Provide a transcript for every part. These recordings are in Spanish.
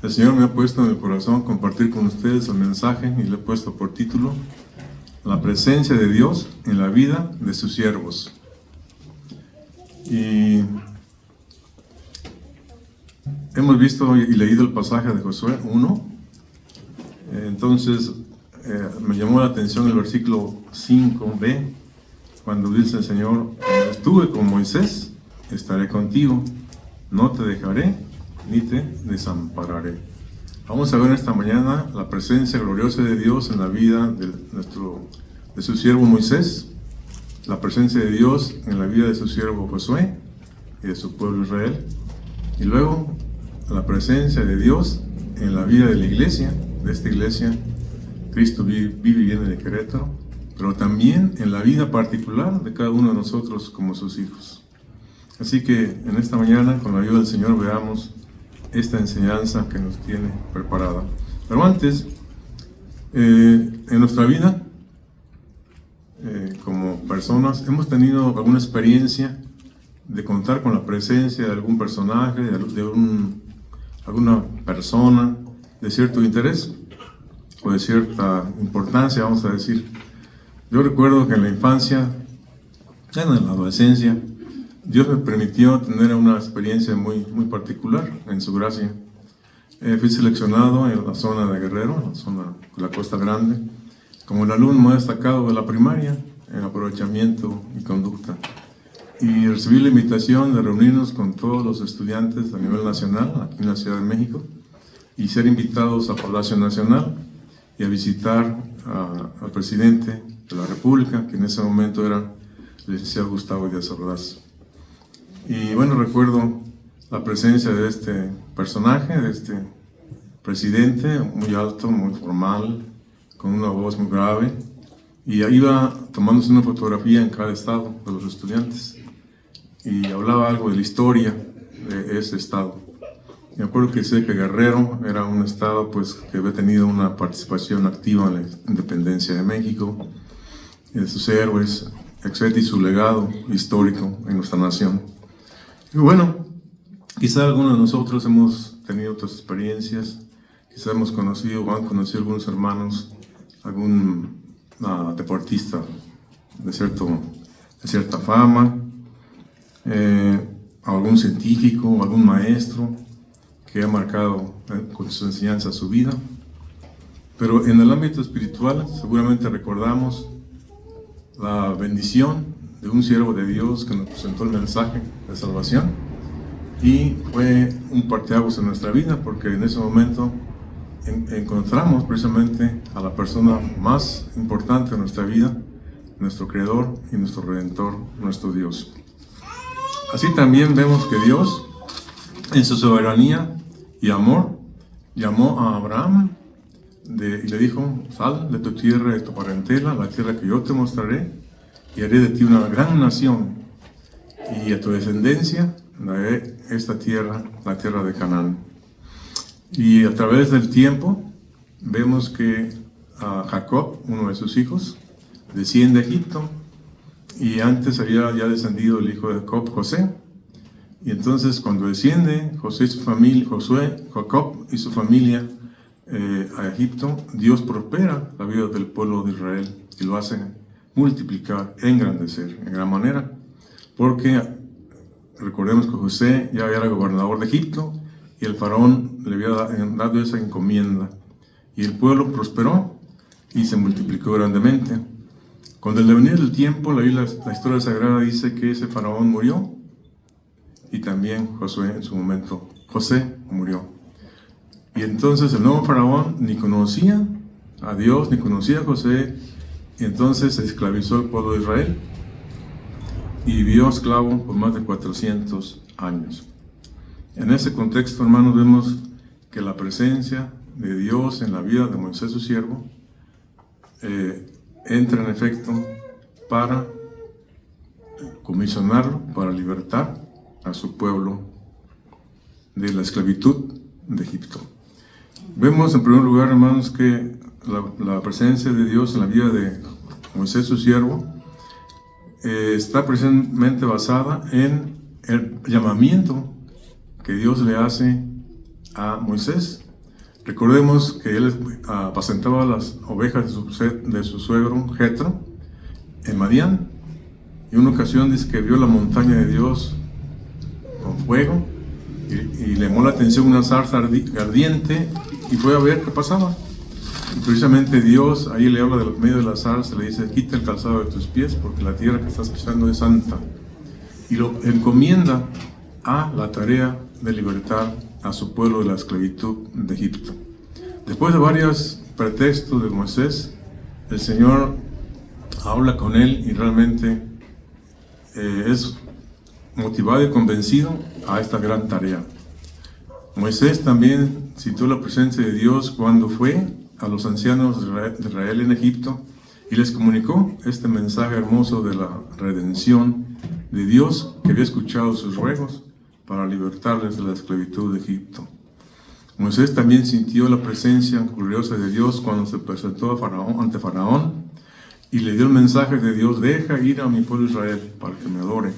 El Señor me ha puesto en el corazón compartir con ustedes el mensaje y le he puesto por título La presencia de Dios en la vida de sus siervos. Y hemos visto y leído el pasaje de Josué 1. Entonces me llamó la atención el versículo 5b, cuando dice el Señor: estuve con Moisés, estaré contigo, no te dejaré ni te desampararé. Vamos a ver esta mañana la presencia gloriosa de Dios en la vida de su siervo Moisés, la presencia de Dios en la vida de su siervo Josué y de su pueblo Israel, y luego la presencia de Dios en la vida de la iglesia, de esta iglesia. Cristo vive y viene de Querétaro, pero también en la vida particular de cada uno de nosotros como sus hijos. Así que en esta mañana, con la ayuda del Señor, veamos esta enseñanza que nos tiene preparada. Pero antes, en nuestra vida, como personas, hemos tenido alguna experiencia de contar con la presencia de algún personaje, alguna persona de cierto interés o de cierta importancia, vamos a decir. Yo recuerdo que en la infancia, en la adolescencia, Dios me permitió tener una experiencia muy particular en su gracia. Fui seleccionado en la zona de Guerrero, la zona de la Costa Grande, como el alumno más destacado de la primaria en aprovechamiento y conducta. Y recibí la invitación de reunirnos con todos los estudiantes a nivel nacional, aquí en la Ciudad de México, y ser invitados a Palacio Nacional y a visitar al presidente de la República, que en ese momento era el licenciado Gustavo Díaz Ordaz. Y bueno, recuerdo la presencia de este personaje, de este presidente, muy alto, muy formal, con una voz muy grave, y ahí iba tomándose una fotografía en cada estado de los estudiantes, y hablaba algo de la historia de ese estado. Me acuerdo que sé que Guerrero era un estado pues que había tenido una participación activa en la independencia de México, y de sus héroes, etc., y su legado histórico en nuestra nación. Y bueno, quizá algunos de nosotros hemos tenido otras experiencias, quizá hemos conocido o han conocido algunos hermanos, algún deportista de cierta fama, algún científico, algún maestro que ha marcado con su enseñanza su vida. Pero en el ámbito espiritual seguramente recordamos la bendición de un siervo de Dios que nos presentó el mensaje de salvación, y fue un parteaguas en nuestra vida, porque en ese momento encontramos precisamente a la persona más importante de nuestra vida, nuestro Creador y nuestro Redentor, nuestro Dios. Así también vemos que Dios, en su soberanía y amor, llamó a Abraham y le dijo: sal de tu tierra y de tu parentela, la tierra que yo te mostraré, y haré de ti una gran nación, y a tu descendencia daré esta tierra, la tierra de Canaán. Y a través del tiempo vemos que Jacob, uno de sus hijos, desciende a Egipto, y antes había ya descendido el hijo de Jacob, José. Y entonces cuando desciende Jacob y su familia a Egipto, Dios prospera la vida del pueblo de Israel y lo hace multiplicar, engrandecer en gran manera, porque recordemos que José ya era gobernador de Egipto y el faraón le había dado esa encomienda, y el pueblo prosperó y se multiplicó grandemente. Cuando el devenir del tiempo, la historia sagrada dice que ese faraón murió, y también Josué en su momento, José murió. Y entonces el nuevo faraón ni conocía a Dios, ni conocía a José, y entonces se esclavizó el pueblo de Israel y vivió esclavo por más de 400 años. En ese contexto, hermanos, vemos que la presencia de Dios en la vida de Moisés, su siervo, entra en efecto para comisionarlo, para libertar a su pueblo de la esclavitud de Egipto. Vemos en primer lugar, hermanos, que la presencia de Dios en la vida de Moisés, su siervo, está precisamente basada en el llamamiento que Dios le hace a Moisés Recordemos que él apacentaba las ovejas de su suegro Jetro en Madián, y en una ocasión dice que vio la montaña de Dios con fuego y le llamó la atención una zarza ardiente y fue a ver qué pasaba. Y precisamente Dios ahí le habla del medio de la zarza, le dice: quita el calzado de tus pies porque la tierra que estás pisando es santa, y lo encomienda a la tarea de libertar a su pueblo de la esclavitud de Egipto. Después de varios pretextos de Moisés, el Señor habla con él y realmente es motivado y convencido a esta gran tarea. Moisés también sintió la presencia de Dios cuando fue a los ancianos de Israel en Egipto y les comunicó este mensaje hermoso de la redención de Dios, que había escuchado sus ruegos para libertarles de la esclavitud de Egipto. Moisés también sintió la presencia gloriosa de Dios cuando se presentó ante Faraón y le dio el mensaje de Dios: deja ir a mi pueblo Israel para que me adore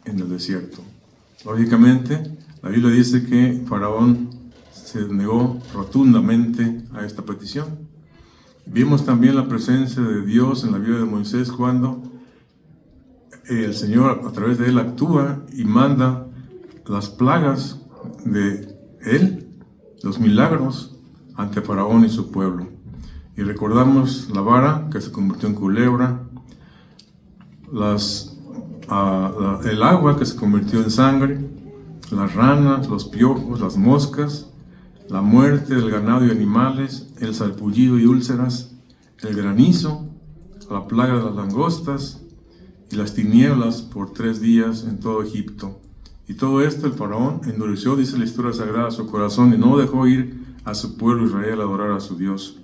en el desierto. Lógicamente, la Biblia dice que Faraón se negó rotundamente a esta petición. Vimos también la presencia de Dios en la vida de Moisés cuando el Señor a través de él actúa y manda las plagas de él, los milagros ante Faraón y su pueblo. Y recordamos la vara que se convirtió en culebra, el agua que se convirtió en sangre, las ranas, los piojos, las moscas, la muerte del ganado y animales, el sarpullido y úlceras, el granizo, la plaga de las langostas y las tinieblas por 3 días en todo Egipto. Y todo esto el faraón endureció, dice la historia sagrada, su corazón y no dejó ir a su pueblo Israel a adorar a su Dios.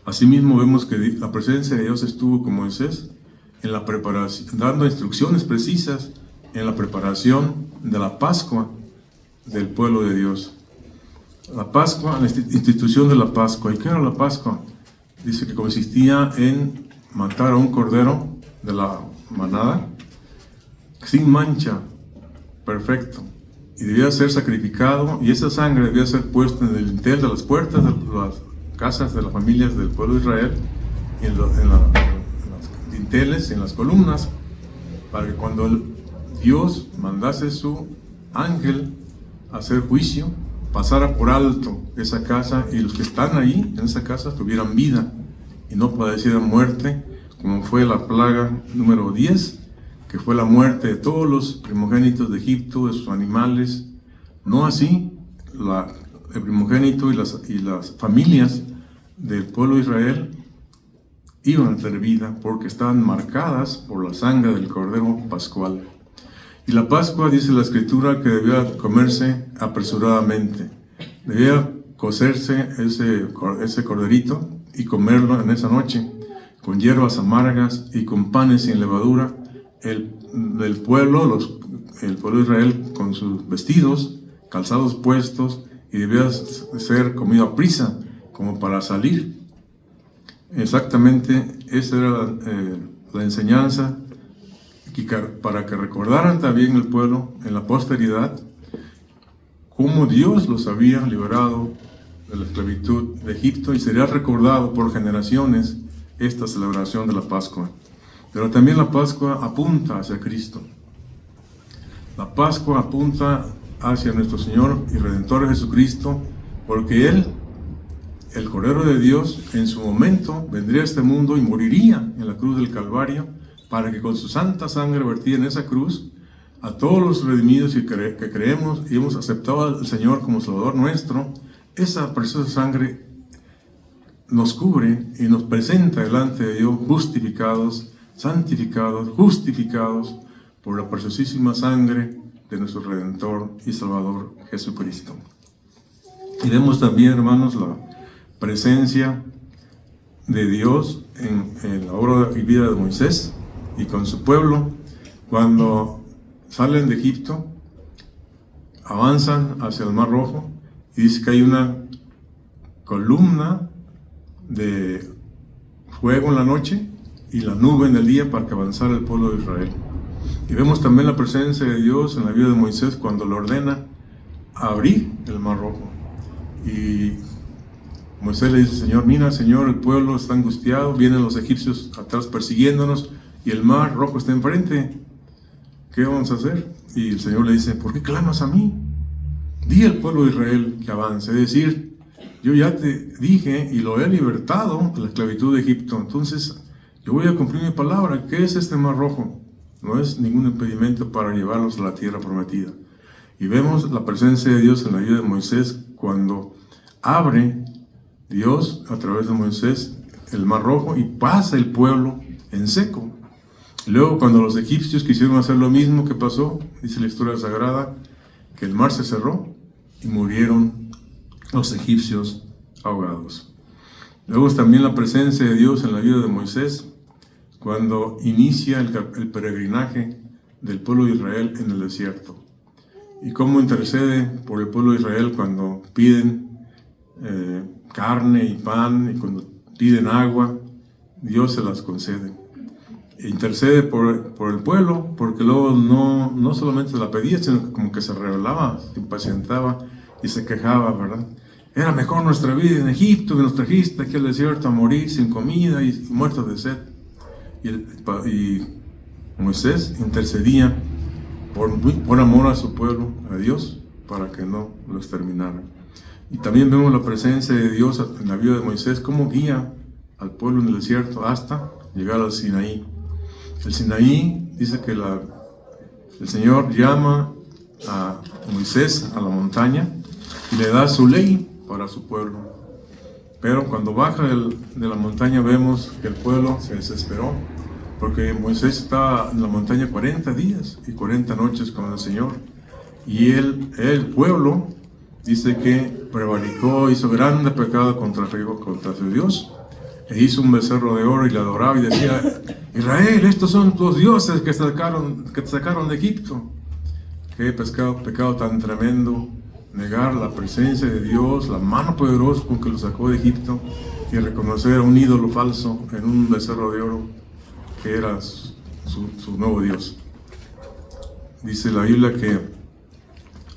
Asimismo vemos que la presencia de Dios estuvo con Moisés en la preparación, dando instrucciones precisas en la preparación de la Pascua del pueblo de Dios. La Pascua, la institución de la Pascua. ¿Y qué era la Pascua? Dice que consistía en matar a un cordero de la manada sin mancha, perfecto, y debía ser sacrificado, y esa sangre debía ser puesta en el dintel de las puertas de las casas de las familias del pueblo de Israel, y en los dinteles, en las columnas, para que cuando Dios mandase su ángel a hacer juicio, pasara por alto esa casa y los que están ahí en esa casa tuvieran vida y no padecieran muerte, como fue la plaga número 10, que fue la muerte de todos los primogénitos de Egipto, de sus animales. No así el primogénito y las familias del pueblo de Israel iban a tener vida porque estaban marcadas por la sangre del Cordero Pascual. Y la Pascua, dice la Escritura, que debía comerse apresuradamente. Debía cocerse ese corderito y comerlo en esa noche, con hierbas amargas y con panes sin levadura. El pueblo de Israel con sus vestidos, calzados puestos, y debía ser comido a prisa, como para salir. Exactamente, esa era la enseñanza, para que recordaran también el pueblo en la posteridad cómo Dios los había liberado de la esclavitud de Egipto, y sería recordado por generaciones esta celebración de la Pascua. Pero también la Pascua apunta hacia Cristo. La Pascua apunta hacia nuestro Señor y Redentor Jesucristo, porque Él, el Cordero de Dios, en su momento vendría a este mundo y moriría en la cruz del Calvario, para que con su santa sangre vertida en esa cruz, a todos los redimidos que creemos y hemos aceptado al Señor como Salvador nuestro, esa preciosa sangre nos cubre y nos presenta delante de Dios justificados, santificados, justificados por la preciosísima sangre de nuestro Redentor y Salvador Jesucristo. Y vemos también, hermanos, la presencia de Dios en la obra y vida de Moisés y con su pueblo. Cuando salen de Egipto, avanzan hacia el Mar Rojo, y dice que hay una columna de fuego en la noche y la nube en el día para que avanzara el pueblo de Israel. Y vemos también la presencia de Dios en la vida de Moisés cuando le ordena abrir el Mar Rojo. Y Moisés le dice al Señor: mira, Señor, el pueblo está angustiado, vienen los egipcios atrás persiguiéndonos y el mar rojo está enfrente. ¿Qué vamos a hacer? Y el Señor le dice: ¿por qué clamas a mí? Di al pueblo de Israel que avance. Es decir, yo ya te dije y lo he libertado de la esclavitud de Egipto. Entonces, yo voy a cumplir mi palabra. ¿Qué es este mar rojo? No es ningún impedimento para llevarlos a la tierra prometida. Y vemos la presencia de Dios en la vida de Moisés cuando abre Dios a través de Moisés el mar rojo y pasa el pueblo en seco. Luego, cuando los egipcios quisieron hacer lo mismo, ¿qué pasó? Dice la historia sagrada que el mar se cerró y murieron los egipcios ahogados. Luego también la presencia de Dios en la vida de Moisés cuando inicia el peregrinaje del pueblo de Israel en el desierto. Y cómo intercede por el pueblo de Israel cuando piden carne y pan, y cuando piden agua, Dios se las concede. E intercede por el pueblo, porque luego no solamente la pedía, sino que como que se rebelaba, se impacientaba y se quejaba, ¿verdad? Era mejor nuestra vida en Egipto, que nos trajiste aquí al desierto a morir sin comida y muertos de sed. Y Moisés intercedía por amor a su pueblo, a Dios, para que no lo exterminara. Y también vemos la presencia de Dios en la vida de Moisés, cómo guía al pueblo en el desierto hasta llegar al Sinaí. El Sinaí dice que el Señor llama a Moisés a la montaña y le da su ley para su pueblo. Pero cuando baja de la montaña vemos que el pueblo se desesperó, porque Moisés estaba en la montaña 40 días y 40 noches con el Señor. Y el pueblo dice que prevaricó, hizo grande pecado contra su Dios, e hizo un becerro de oro y le adoraba y decía: Israel, estos son tus dioses que te sacaron de Egipto. Qué pecado tan tremendo, negar la presencia de Dios, la mano poderosa con que lo sacó de Egipto, y reconocer a un ídolo falso en un becerro de oro que era su nuevo Dios. Dice la Biblia que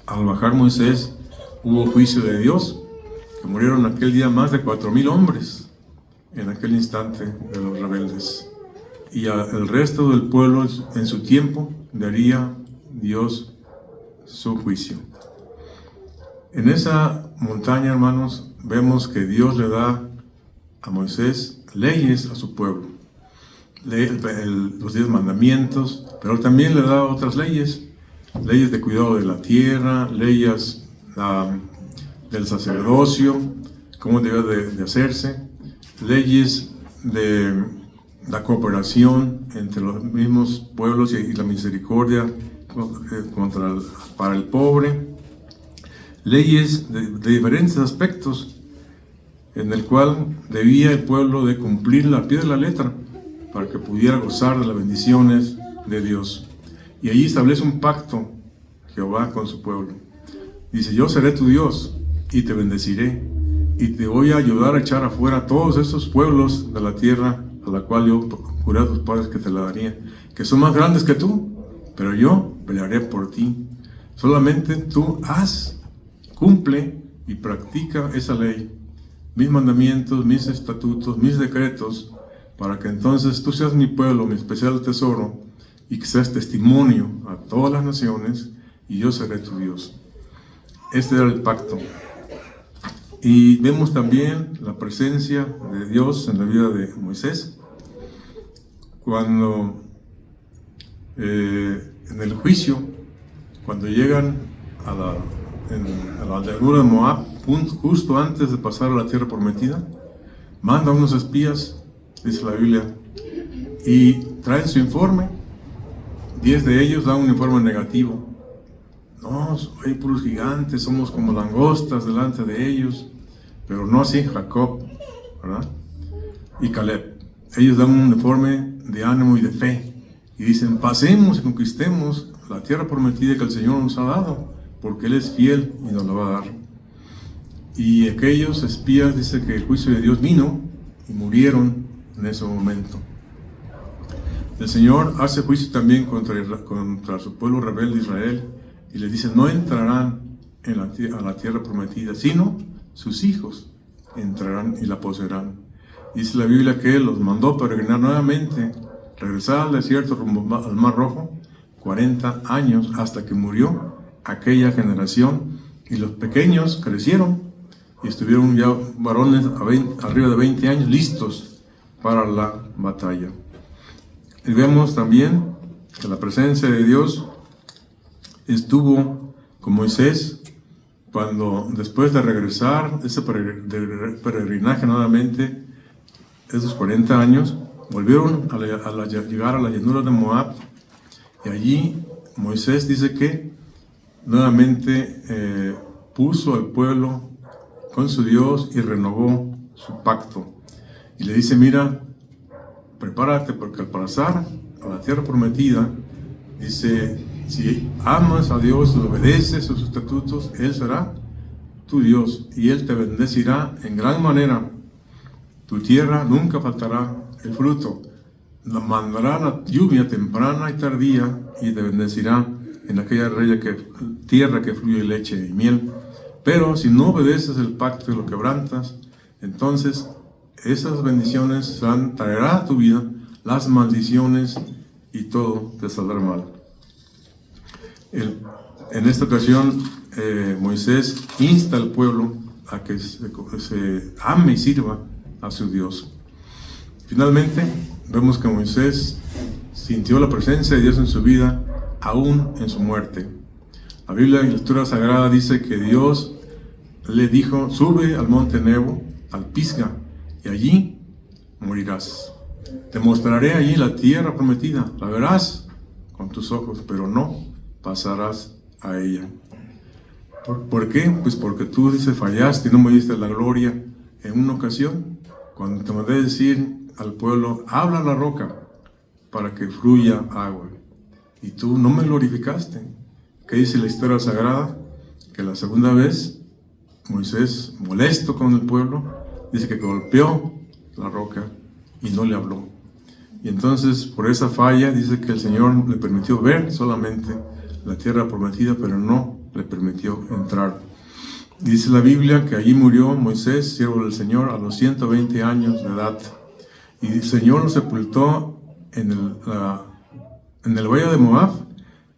al bajar Moisés hubo juicio de Dios, que murieron aquel día más de 4,000 hombres en aquel instante de los rebeldes. Y al resto del pueblo en su tiempo daría Dios su juicio. En esa montaña, hermanos, vemos que Dios le da a Moisés leyes a su pueblo, los 10 mandamientos, pero también le da otras leyes de cuidado de la tierra, leyes del sacerdocio, cómo debe de hacerse, leyes de la cooperación entre los mismos pueblos y la misericordia para el pobre, leyes de diferentes aspectos en el cual debía el pueblo de cumplir al pie de la letra para que pudiera gozar de las bendiciones de Dios. Y allí establece un pacto Jehová con su pueblo. Dice: yo seré tu Dios y te bendeciré y te voy a ayudar a echar afuera a todos esos pueblos de la tierra a la cual yo juré a tus padres que te la daría, que son más grandes que tú, pero yo pelearé por ti. Solamente tú cumple y practica esa ley, mis mandamientos, mis estatutos, mis decretos, para que entonces tú seas mi pueblo, mi especial tesoro, y que seas testimonio a todas las naciones, y yo seré tu Dios. Este era el pacto. Y vemos también la presencia de Dios en la vida de Moisés, cuando en el juicio, cuando llegan a la llanura de Moab, justo antes de pasar a la tierra prometida, manda unos espías, dice la Biblia, y traen su informe. 10 de ellos dan un informe negativo. No, hay puros gigantes, somos como langostas delante de ellos. Pero no así Jacob, ¿verdad? Y Caleb. Ellos dan un informe de ánimo y de fe. Y dicen: pasemos y conquistemos la tierra prometida que el Señor nos ha dado, porque Él es fiel y nos la va a dar. Y aquellos espías, dice que el juicio de Dios vino y murieron en ese momento. El Señor hace juicio también contra su pueblo rebelde Israel, y les dice: no entrarán a la tierra prometida, sino sus hijos entrarán y la poseerán. Dice la Biblia que Él los mandó peregrinar nuevamente, regresar al desierto rumbo al Mar Rojo, 40 años hasta que murió aquella generación, y los pequeños crecieron y estuvieron ya varones arriba de 20 años listos para la batalla. Y vemos también que la presencia de Dios estuvo con Moisés cuando, después de regresar ese peregrinaje nuevamente, esos 40 años, volvieron a llegar a la llanura de Moab, y allí Moisés dice que nuevamente puso al pueblo con su Dios y renovó su pacto. Y le dice: mira, prepárate, porque al pasar a la tierra prometida, dice, si amas a Dios y obedeces sus estatutos, Él será tu Dios y Él te bendecirá en gran manera. Tu tierra nunca faltará el fruto. Mandará la lluvia temprana y tardía y te bendecirá en aquella tierra que fluye leche y miel. Pero si no obedeces el pacto y lo quebrantas, entonces esas bendiciones traerá a tu vida las maldiciones y todo te saldrá mal. En esta ocasión, Moisés insta al pueblo a que se ame y sirva a su Dios. Finalmente, vemos que Moisés sintió la presencia de Dios en su vida, aún en su muerte. La Biblia, en la Escritura Sagrada, dice que Dios le dijo: sube al monte Nebo, al Pisga, y allí morirás. Te mostraré allí la tierra prometida, la verás con tus ojos, pero no pasarás a ella. ¿Por qué? Pues porque tú, dice, fallaste y no me diste la gloria en una ocasión, cuando te mandé decir al pueblo: habla a la roca para que fluya agua, y tú no me glorificaste. ¿Qué dice la historia sagrada? Que la segunda vez Moisés, molesto con el pueblo, dice que golpeó la roca y no le habló. Y entonces, por esa falla, dice que el Señor le permitió ver solamente la tierra prometida, pero no le permitió entrar. Dice la Biblia que allí murió Moisés, siervo del Señor, a los 120 años de edad. Y el Señor lo sepultó en el valle de Moab,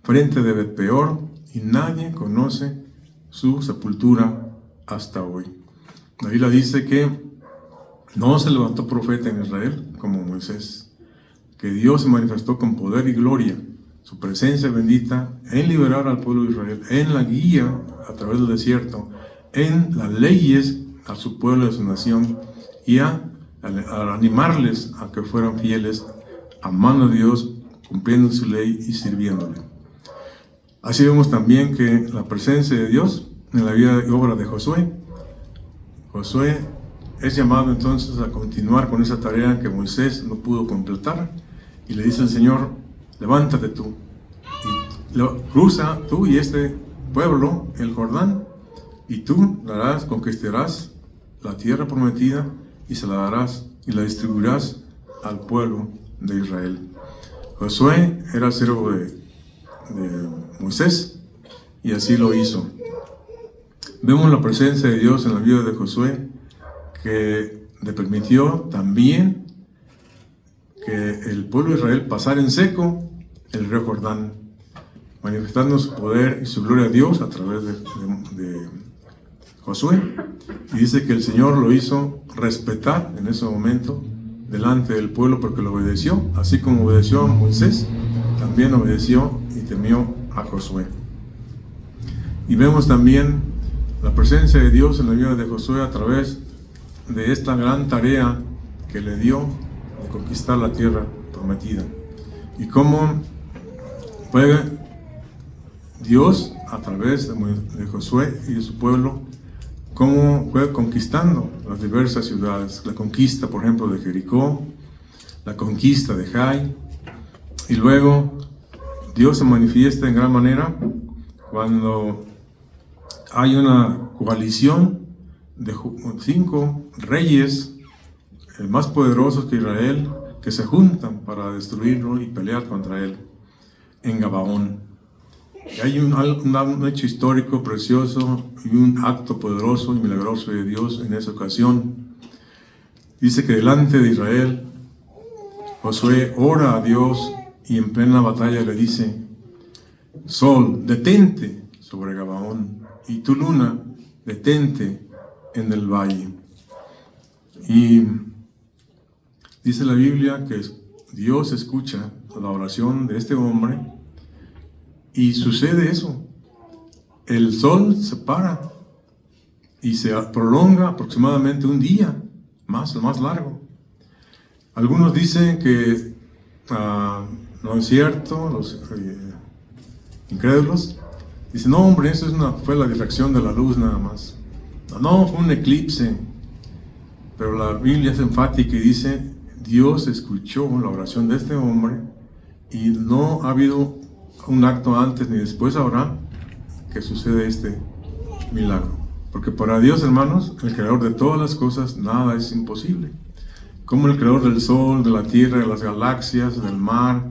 frente de Bet-peor, y nadie conoce su sepultura hasta hoy. La Biblia dice que no se levantó profeta en Israel como Moisés, que Dios se manifestó con poder y gloria, su presencia bendita, en liberar al pueblo de Israel, en la guía a través del desierto, en las leyes a su pueblo y a su nación, y a animarles a que fueran fieles, amando a Dios, cumpliendo su ley y sirviéndole. Así vemos también que la presencia de Dios en la vida y obra de Josué. Josué es llamado entonces a continuar con esa tarea que Moisés no pudo completar, y le dice al Señor: levántate tú, y cruza tú y este pueblo el Jordán, y tú conquistarás la tierra prometida y se la darás y la distribuirás al pueblo de Israel. Josué era siervo de Moisés, y así lo hizo. Vemos la presencia de Dios en la vida de Josué, que le permitió también que el pueblo de Israel pasara en seco el río Jordán, manifestando su poder y su gloria a Dios a través de Josué. Y dice que el Señor lo hizo respetar en ese momento delante del pueblo, porque lo obedeció, así como obedeció a Moisés, también obedeció y temió a Josué. Y vemos también la presencia de Dios en la vida de Josué a través de esta gran tarea que le dio de conquistar la tierra prometida, y cómo fue Dios a través de Josué y de su pueblo, cómo fue conquistando las diversas ciudades. La conquista, por ejemplo, de Jericó, la conquista de Jai, y luego Dios se manifiesta en gran manera cuando hay una coalición de 5 reyes más poderosos que Israel, que se juntan para destruirlo y pelear contra él en Gabaón. Hay un hecho histórico precioso y un acto poderoso y milagroso de Dios en esa ocasión. Dice que delante de Israel, Josué ora a Dios y en plena batalla le dice: Sol, detente sobre Gabaón, y tu luna, detente en el valle. Y dice la Biblia que Dios escucha la oración de este hombre y sucede eso. El sol se para y se prolonga aproximadamente un día, más largo. Algunos dicen que no es cierto, los incrédulos dicen: no, hombre, eso fue la difracción de la luz nada más. No, fue un eclipse. Pero la Biblia es enfática y dice: Dios escuchó la oración de este hombre y no ha habido un acto antes ni después ahora que sucede este milagro. Porque para Dios, hermanos, el creador de todas las cosas, nada es imposible. Como el creador del sol, de la tierra, de las galaxias, del mar,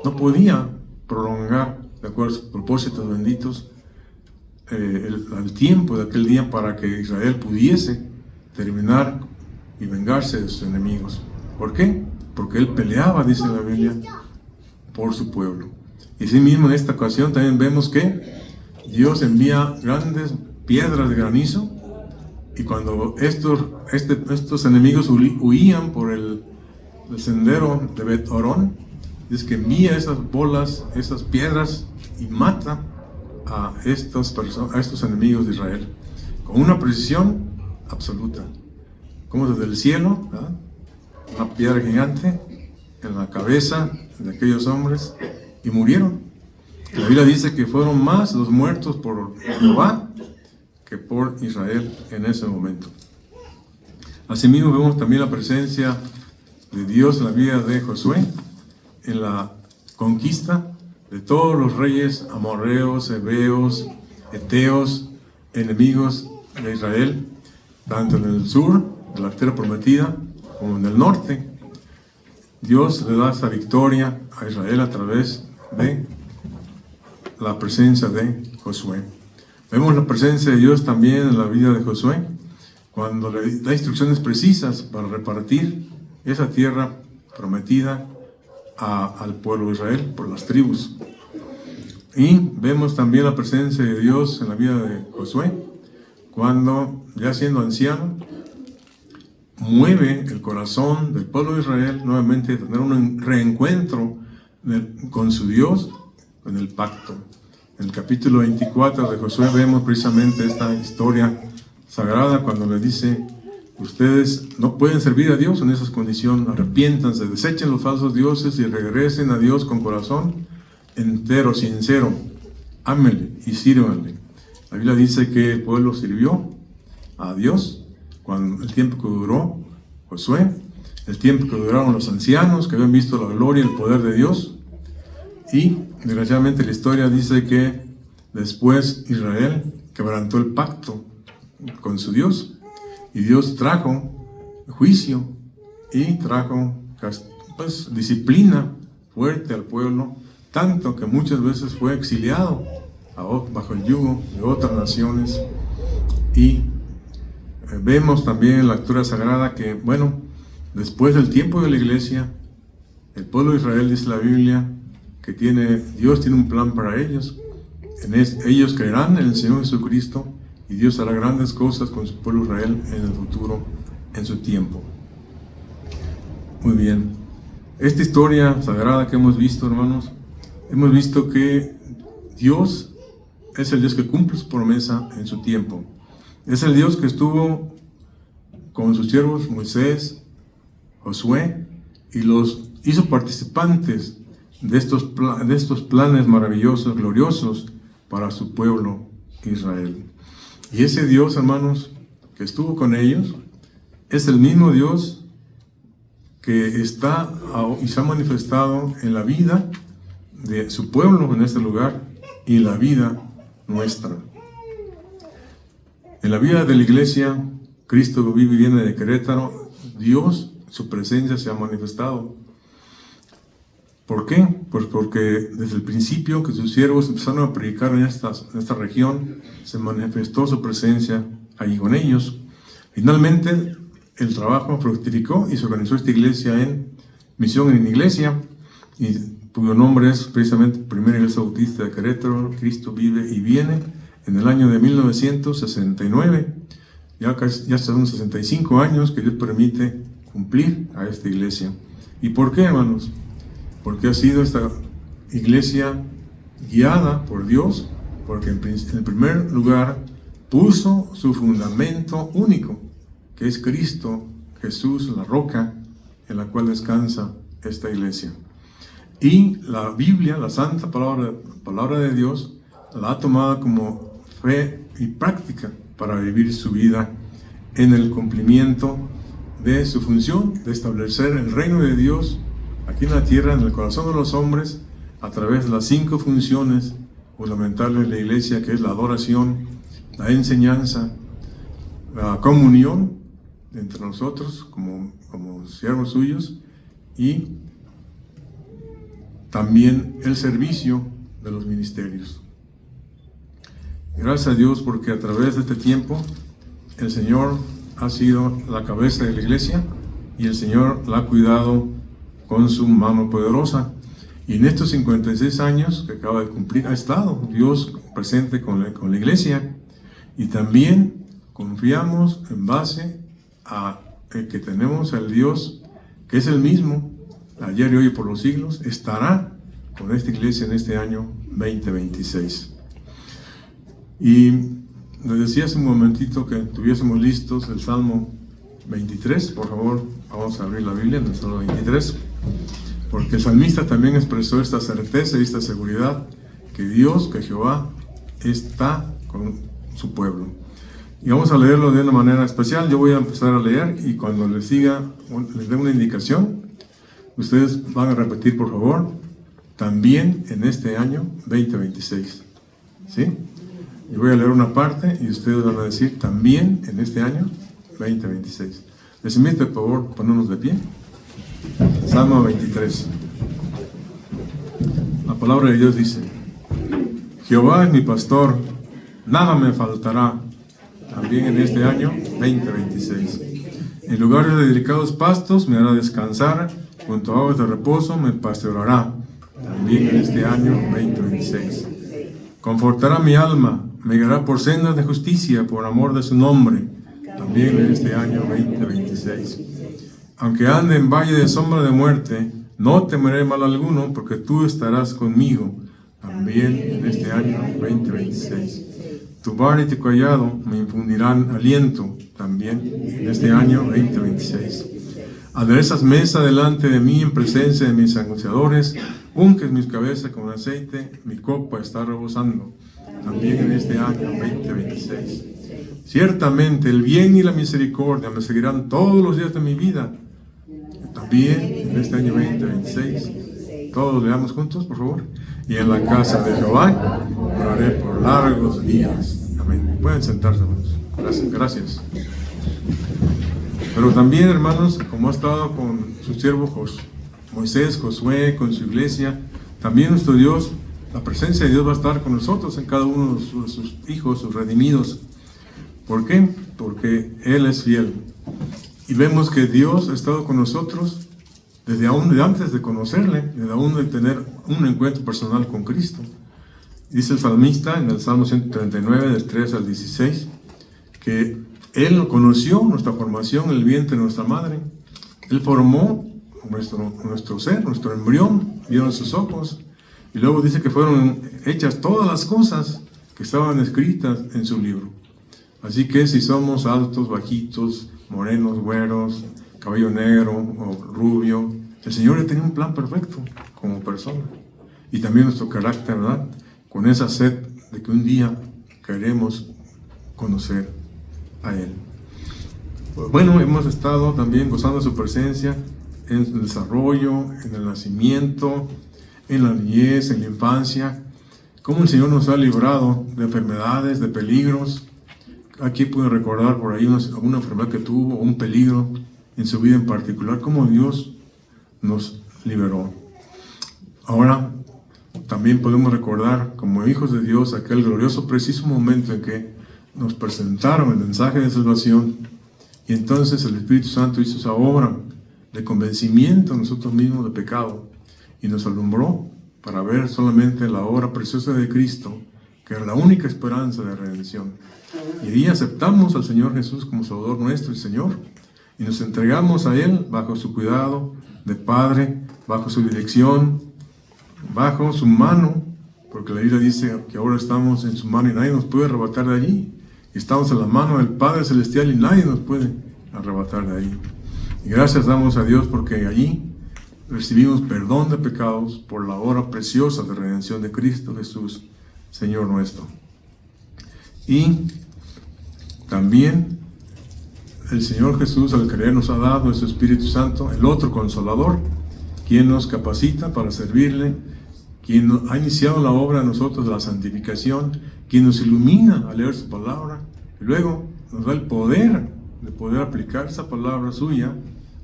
no podía prolongar, de acuerdo a sus propósitos benditos, el tiempo de aquel día para que Israel pudiese terminar y vengarse de sus enemigos. ¿Por qué? Porque él peleaba, dice la Biblia, por su pueblo. Y así mismo en esta ocasión también vemos que Dios envía grandes piedras de granizo, y cuando estos enemigos huían por el sendero de Bet-Horón, dice que envía esas bolas, esas piedras, y mata a estos enemigos de Israel con una precisión absoluta, como desde el cielo, ¿verdad?, una piedra gigante en la cabeza de aquellos hombres, y murieron. La Biblia dice que fueron más los muertos por Jehová que por Israel en ese momento. Asimismo vemos también la presencia de Dios en la vida de Josué, en la conquista de todos los reyes amorreos, heveos, eteos, enemigos de Israel, tanto en el sur de la tierra prometida como en el norte. Dios le da esa victoria a Israel a través de la presencia de Josué. Vemos la presencia de Dios también en la vida de Josué, cuando le da instrucciones precisas para repartir esa tierra prometida al pueblo de Israel por las tribus. Y vemos también la presencia de Dios en la vida de Josué, cuando, ya siendo anciano, mueve el corazón del pueblo de Israel nuevamente a tener un reencuentro con su Dios, con el pacto. En el capítulo 24 de Josué vemos precisamente esta historia sagrada cuando le dice: ustedes no pueden servir a Dios en esas condiciones, arrepiéntanse, desechen los falsos dioses y regresen a Dios con corazón entero, sincero, ámenle y sírvanle. La Biblia dice que el pueblo sirvió a Dios cuando el tiempo que duró Josué, el tiempo que duraron los ancianos que habían visto la gloria y el poder de Dios. Y desgraciadamente la historia dice que después Israel quebrantó el pacto con su Dios, y Dios trajo juicio y trajo disciplina fuerte al pueblo, tanto que muchas veces fue exiliado bajo el yugo de otras naciones. Y vemos también en la lectura sagrada que, bueno, después del tiempo de la iglesia, el pueblo de Israel, dice la Biblia, que Dios tiene un plan para ellos. Ellos creerán en el Señor Jesucristo, y Dios hará grandes cosas con su pueblo Israel en el futuro, en su tiempo. Muy bien. Esta historia sagrada que hemos visto, hermanos, hemos visto que Dios es el Dios que cumple su promesa en su tiempo. Es el Dios que estuvo con sus siervos Moisés, Josué, y los hizo participantes de estos planes maravillosos, gloriosos para su pueblo Israel. Y ese Dios, hermanos, que estuvo con ellos, es el mismo Dios que está y se ha manifestado en la vida de su pueblo en este lugar y en la vida nuestra. En la vida de la iglesia, Cristo vive y viene de Querétaro. Dios, su presencia se ha manifestado. ¿Por qué? Pues porque desde el principio que sus siervos empezaron a predicar en esta región, se manifestó su presencia ahí con ellos. Finalmente, el trabajo fructificó y se organizó esta iglesia en Misión en Iglesia, y cuyo nombre es precisamente Primera Iglesia Bautista de Querétaro, Cristo vive y viene, en el año de 1969. Ya son 65 años que Dios permite cumplir a esta iglesia. ¿Y por qué, hermanos? Porque ha sido esta iglesia guiada por Dios, porque en primer lugar puso su fundamento único, que es Cristo Jesús, la roca en la cual descansa esta iglesia. Y la Biblia, la santa palabra de Dios, la ha tomado como fe y práctica para vivir su vida en el cumplimiento de su función de establecer el reino de Dios aquí en la tierra, en el corazón de los hombres, a través de las 5 funciones fundamentales de la iglesia, que es la adoración, la enseñanza, la comunión entre nosotros como siervos suyos, y también el servicio de los ministerios. Gracias a Dios, porque a través de este tiempo el Señor ha sido la cabeza de la iglesia y el Señor la ha cuidado con su mano poderosa. Y en estos 56 años que acaba de cumplir, ha estado Dios presente con la iglesia. Y también confiamos en base a que tenemos al Dios que es el mismo, ayer y hoy y por los siglos, estará con esta iglesia en este año 2026. Y les decía hace un momentito que tuviésemos listos el Salmo 23. Por favor, vamos a abrir la Biblia en el Salmo 23, porque el salmista también expresó esta certeza y esta seguridad que Dios, que Jehová, está con su pueblo. Y vamos a leerlo de una manera especial. Yo voy a empezar a leer, y cuando les dé una indicación, ustedes van a repetir, por favor, también en este año 2026. ¿Sí? Yo voy a leer una parte y ustedes van a decir también en este año 2026. Les invito, por favor, a ponernos de pie. Salmo 23. La palabra de Dios dice: Jehová es mi pastor, nada me faltará. También en este año 2026. En lugares de delicados pastos me hará descansar, junto a aguas de reposo me pastoreará. También en este año 2026. Confortará mi alma, me guiará por sendas de justicia, por amor de su nombre. También en este año 2026. Aunque ande en valle de sombra de muerte, no temeré mal alguno, porque tú estarás conmigo. También en este año 2026. Tu vara y tu callado me infundirán aliento. También en este año 2026. Aderezas mesa delante de mí en presencia de mis angustiadores. Unges mis cabezas con aceite, mi copa está rebosando. También en este año 2026. Ciertamente el bien y la misericordia me seguirán todos los días de mi vida. También en este año 2026. Todos leamos juntos, por favor. Y en la casa de Jehová moraré por largos días. Amén. Pueden sentarse, hermanos. Gracias. Pero también, hermanos, como ha estado con su siervo Moisés, Josué, con su iglesia, también nuestro Dios, la presencia de Dios va a estar con nosotros en cada uno de sus hijos, sus redimidos. ¿Por qué? Porque Él es fiel. Y vemos que Dios ha estado con nosotros desde antes de conocerle, desde aún de tener un encuentro personal con Cristo. Dice el salmista en el Salmo 139, del 3 al 16, que Él conoció nuestra formación en el vientre de nuestra madre. Él formó nuestro ser, nuestro embrión, vieron sus ojos. Y luego dice que fueron hechas todas las cosas que estaban escritas en su libro. Así que si somos altos, bajitos, morenos, güeros, cabello negro o rubio, el Señor ya tenía un plan perfecto como persona. Y también nuestro carácter, ¿verdad? Con esa sed de que un día queremos conocer a Él. Bueno, hemos estado también gozando de su presencia en el desarrollo, en el nacimiento, en la niñez, en la infancia, cómo el Señor nos ha librado de enfermedades, de peligros. Aquí pueden recordar por ahí alguna enfermedad que tuvo, un peligro en su vida en particular, cómo Dios nos liberó. Ahora también podemos recordar como hijos de Dios aquel glorioso preciso momento en que nos presentaron el mensaje de salvación y entonces el Espíritu Santo hizo esa obra de convencimiento a nosotros mismos de pecado y nos alumbró para ver solamente la obra preciosa de Cristo, que es la única esperanza de redención. Y ahí aceptamos al Señor Jesús como Salvador nuestro y Señor, y nos entregamos a Él bajo su cuidado de Padre, bajo su dirección, bajo su mano, porque la Biblia dice que ahora estamos en su mano y nadie nos puede arrebatar de allí. Y estamos en la mano del Padre Celestial y nadie nos puede arrebatar de allí. Y gracias damos a Dios porque allí recibimos perdón de pecados por la obra preciosa de redención de Cristo Jesús, Señor nuestro. Y también el Señor Jesús al creer nos ha dado su Espíritu Santo, el otro Consolador, quien nos capacita para servirle, quien ha iniciado la obra en nosotros de la santificación, quien nos ilumina al leer su palabra, y luego nos da el poder de poder aplicar esa palabra suya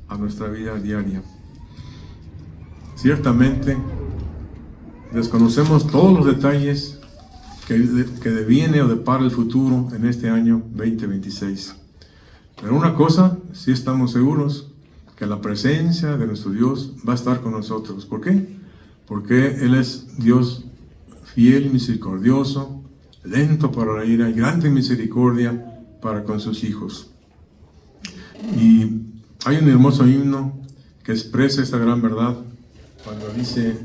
a nuestra vida diaria. Ciertamente, desconocemos todos los detalles que deviene o depara el futuro en este año 2026. Pero una cosa, sí estamos seguros, que la presencia de nuestro Dios va a estar con nosotros. ¿Por qué? Porque Él es Dios fiel y misericordioso, lento para la ira y grande en misericordia para con sus hijos. Y hay un hermoso himno que expresa esta gran verdad cuando dice: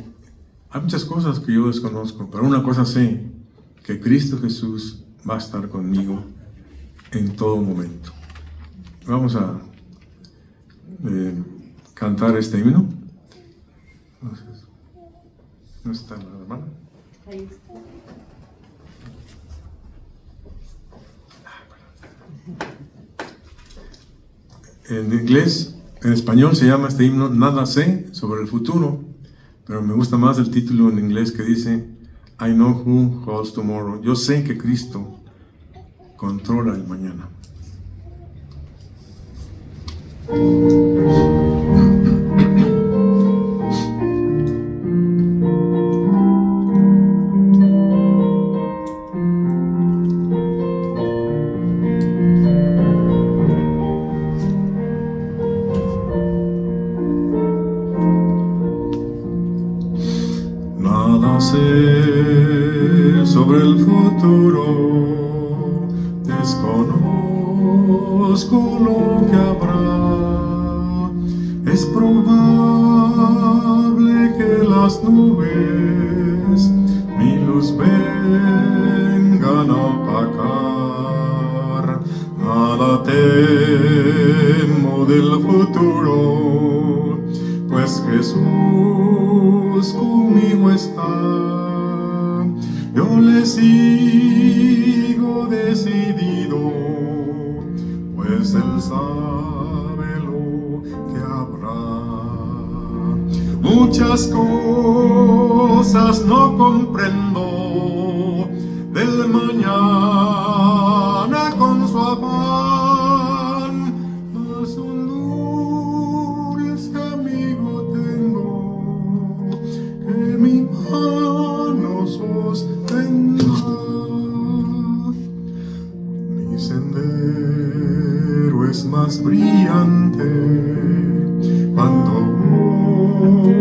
hay muchas cosas que yo desconozco, pero una cosa sé, que Cristo Jesús va a estar conmigo en todo momento. Vamos a cantar este himno. ¿No está la hermana? Ahí está. En inglés, en español se llama este himno Nada sé sobre el futuro, pero me gusta más el título en inglés que dice I know who holds tomorrow. Yo sé que Cristo controla el mañana. Nada sé sobre el futuro, desconozco lo que habrá. Es probable que las nubes mi luz vengan a opacar. Nada temo del futuro, pues Jesús conmigo está. Yo le sigo decidido, pues Él sabe lo que habrá. Muchas cosas no comprendo del mañana con su afán, mas un dulce amigo tengo que mi mano sostendrá. Mi sendero es más brillante cuando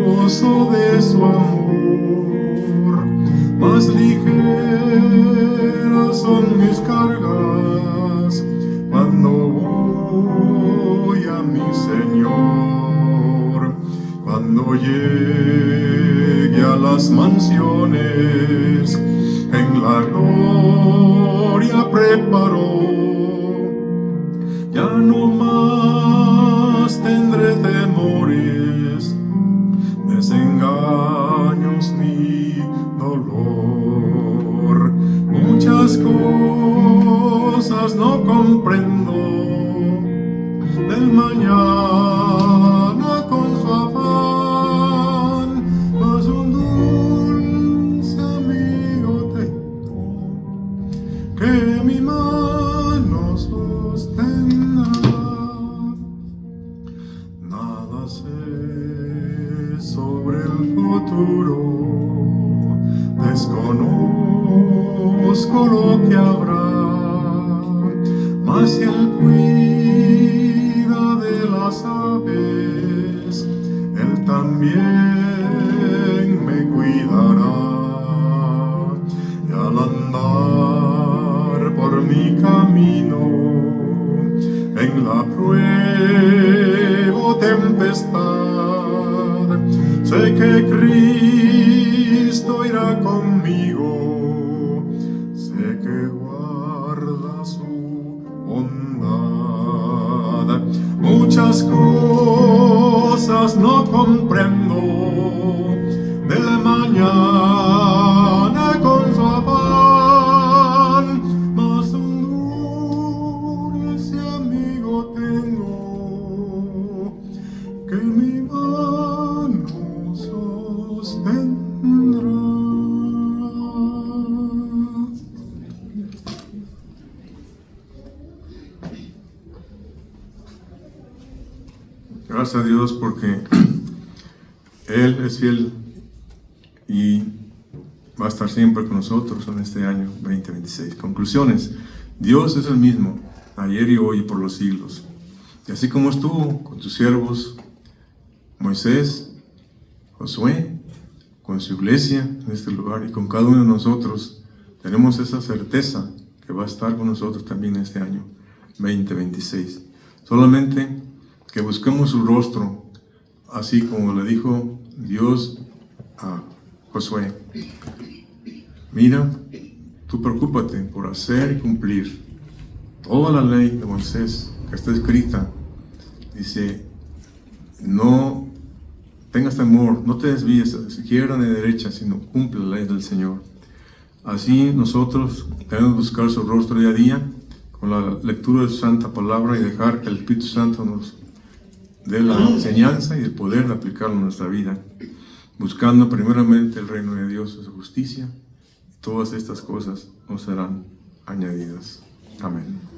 gozo de su amor, más ligeras son mis cargas cuando voy a mi Señor. Cuando llegue a las mansiones en la gloria preparó, ya no más tendré temores, desengaños ni dolor. Muchas cosas no comprendo del mañana con su afán, mas un dulce amigo tengo que mi mano sostendrá. Nada sé sobre el futuro, las aves, Él también me cuidará. Y al andar por mi camino, en la prueba o tempestad, sé que Cristo irá conmigo, sé que guarda su bondad. Muchas cosas no comprendo de la mañana con su afán, mas un dulce amigo tengo que mi mano sostendrá. Gracias a Dios porque Él es fiel y va a estar siempre con nosotros en este año 2026. Conclusiones. Dios es el mismo, ayer y hoy y por los siglos. Y así como estuvo con sus siervos, Moisés, Josué, con su iglesia en este lugar y con cada uno de nosotros, tenemos esa certeza que va a estar con nosotros también en este año 2026. Solamente que busquemos su rostro, así como le dijo Dios a Josué. Mira, tú preocúpate por hacer y cumplir toda la ley de Moisés que está escrita. Dice, no tengas temor, no te desvíes a izquierda ni a derecha, sino cumple la ley del Señor. Así nosotros debemos buscar su rostro día a día con la lectura de su santa palabra y dejar que el Espíritu Santo nos dé la enseñanza y el poder de aplicarlo en nuestra vida, buscando primeramente el reino de Dios y su justicia. Todas estas cosas nos serán añadidas. Amén.